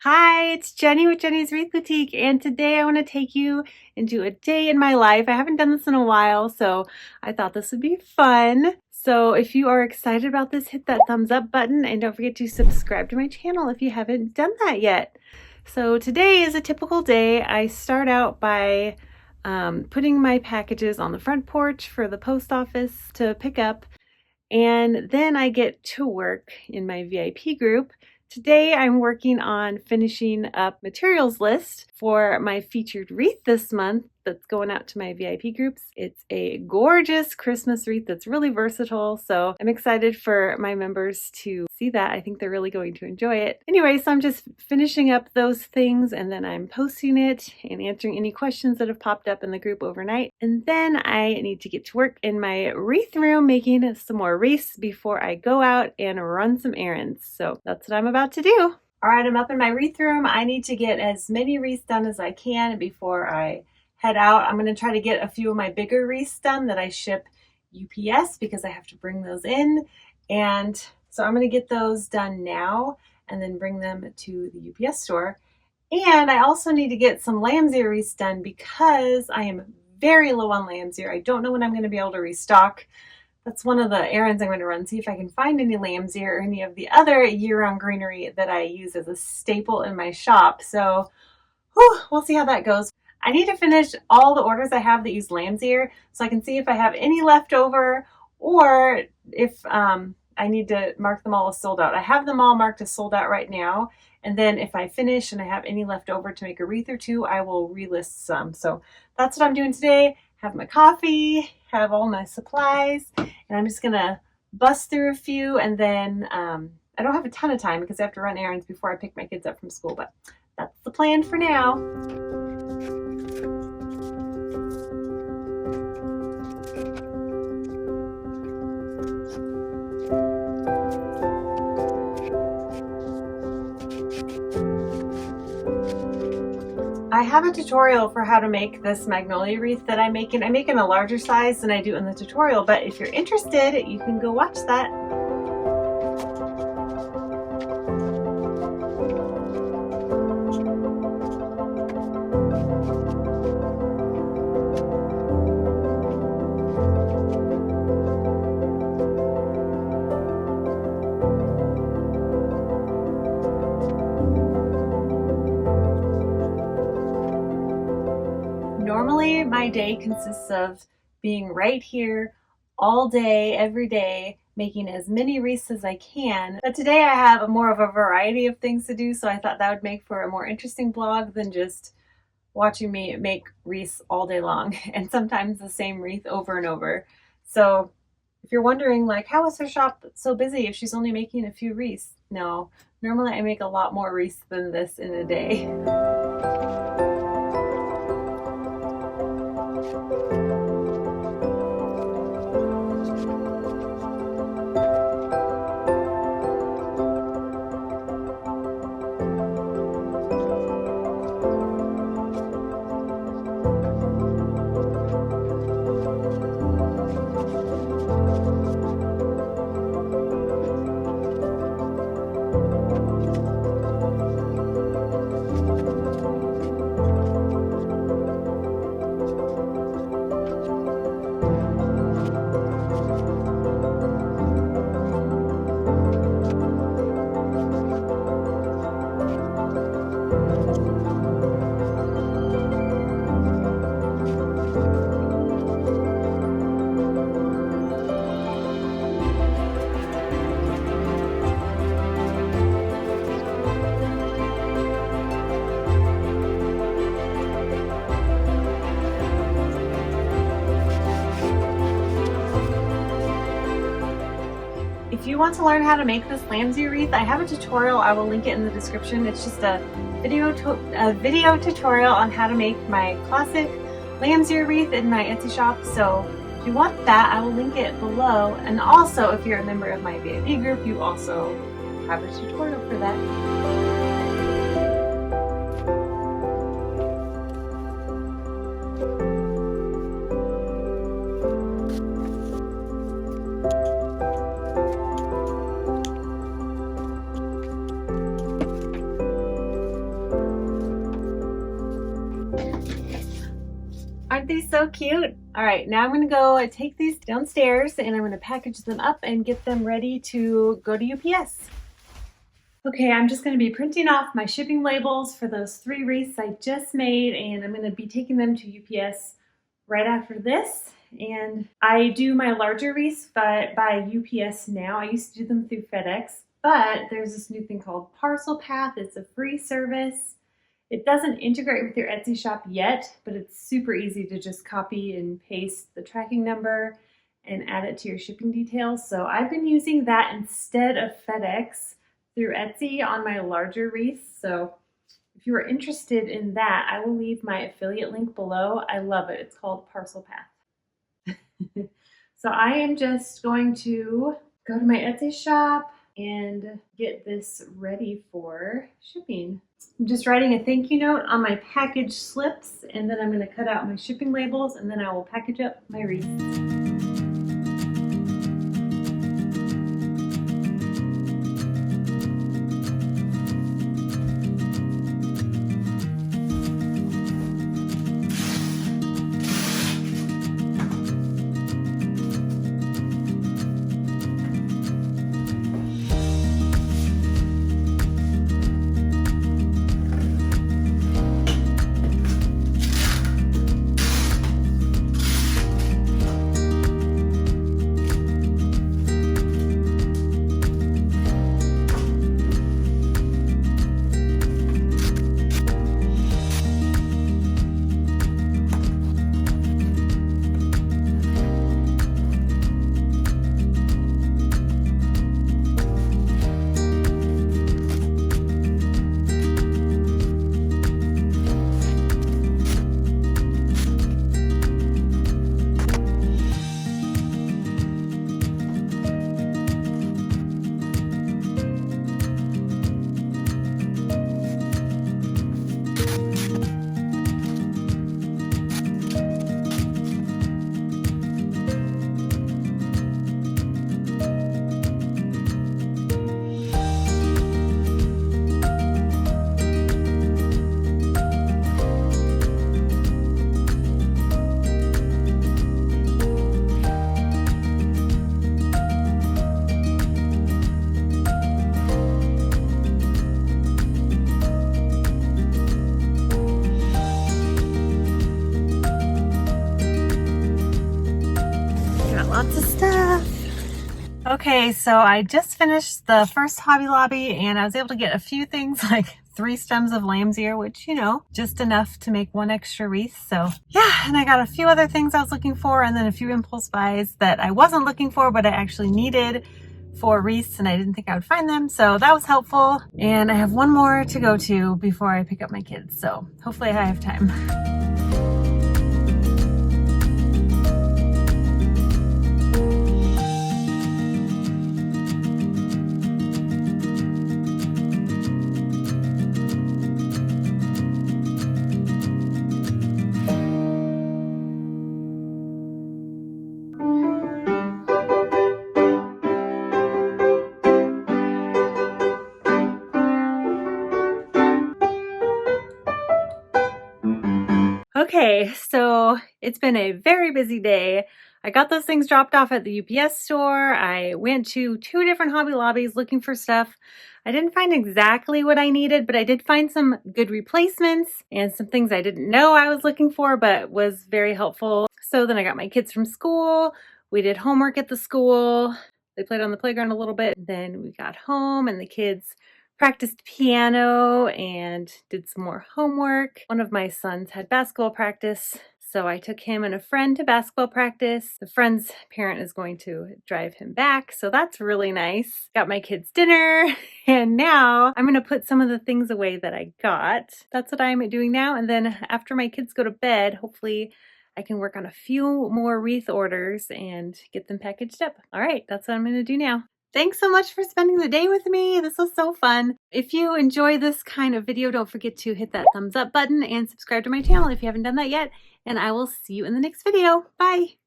Hi, it's Jenny with Jenny's Wreath Boutique, and today I want to take you into a day in my life. I haven't done this in a while, so I thought this would be fun. So if you are excited about this, hit that thumbs up button and don't forget to subscribe to my channel if you haven't done that yet. So today is a typical day. I start out by putting my packages on the front porch for the post office to pick up, and then I get to work in my VIP group. Today I'm working on finishing up materials list for my featured wreath this month that's going out to my VIP groups. It's a gorgeous Christmas wreath that's really versatile, so I'm excited for my members to see that. I think they're really going to enjoy it. Anyway, so I'm just finishing up those things and then I'm posting it and answering any questions that have popped up in the group overnight. And then I need to get to work in my wreath room making some more wreaths before I go out and run some errands. So that's what I'm about to do. All right, I'm up in my wreath room. I need to get as many wreaths done as I can before I head out. I'm going to try to get a few of my bigger wreaths done that I ship UPS because I have to bring those in. And so I'm going to get those done now and then bring them to the UPS store. And I also need to get some lamb's ear wreaths done because I am very low on lamb's ear. I don't know when I'm going to be able to restock. That's one of the errands I'm going to run, see if I can find any lamb's ear or any of the other year-round greenery that I use as a staple in my shop. So we'll see how that goes. I need to finish all the orders I have that use lamb's ear so I can see if I have any left over or if I need to mark them all as sold out. I have them all marked as sold out right now. And then if I finish and I have any left over to make a wreath or two, I will relist some. So that's what I'm doing today. Have my coffee, have all my supplies, and I'm just going to bust through a few. And then I don't have a ton of time because I have to run errands before I pick my kids up from school, but that's the plan for now. I have a tutorial for how to make this magnolia wreath that I'm making. I'm making a larger size than I do in the tutorial, but if you're interested, you can go watch that. Normally, my day consists of being right here all day, every day, making as many wreaths as I can. But today I have more of a variety of things to do, so I thought that would make for a more interesting vlog than just watching me make wreaths all day long, and sometimes the same wreath over and over. So if you're wondering, like, how is her shop so busy if she's only making a few wreaths? No, normally I make a lot more wreaths than this in a day. If you want to learn how to make this lamb's ear wreath, I have a tutorial. I will link it in the description. It's just a video tutorial on how to make my classic lamb's ear wreath in my Etsy shop. So if you want that, I will link it below. And also, if you're a member of my VIP group, you also have a tutorial for that. these so cute? All right, now I'm gonna go take these downstairs and I'm gonna package them up and get them ready to go to UPS. Okay, I'm just gonna be printing off my shipping labels for those 3 wreaths I just made, and I'm gonna be taking them to UPS right after this. And I do my larger wreaths by UPS now. I used to do them through FedEx, but there's this new thing called Parcel Path. It's a free service. It doesn't integrate with your Etsy shop yet, but it's super easy to just copy and paste the tracking number and add it to your shipping details. So I've been using that instead of FedEx through Etsy on my larger wreaths. So if you are interested in that, I will leave my affiliate link below. I love it. It's called Parcel Path. So I am just going to go to my Etsy shop and get this ready for shipping. I'm just writing a thank you note on my package slips, and then I'm going to cut out my shipping labels, and then I will package up my wreaths. Lots of stuff. Okay, so I just finished the first Hobby Lobby and I was able to get a few things like 3 stems of lamb's ear, which, you know, just enough to make 1 extra wreath. So yeah, and I got a few other things I was looking for and then a few impulse buys that I wasn't looking for, but I actually needed for wreaths and I didn't think I would find them. So that was helpful. And I have 1 more to go to before I pick up my kids. So hopefully I have time. Okay, so it's been a very busy day. I got those things dropped off at the UPS store. I went to 2 different Hobby Lobbies looking for stuff. I didn't find exactly what I needed, but I did find some good replacements and some things I didn't know I was looking for, but was very helpful. So then I got my kids from school. We did homework at the school. They played on the playground a little bit. Then we got home and the kids practiced piano and did some more homework. One of my sons had basketball practice, so I took him and a friend to basketball practice. The friend's parent is going to drive him back, so that's really nice. Got my kids dinner, and now I'm gonna put some of the things away that I got. That's what I'm doing now, and then after my kids go to bed, hopefully I can work on a few more wreath orders and get them packaged up. All right, that's what I'm gonna do now. Thanks so much for spending the day with me. This was so fun. If you enjoy this kind of video, don't forget to hit that thumbs up button and subscribe to my channel if you haven't done that yet. And I will see you in the next video. Bye.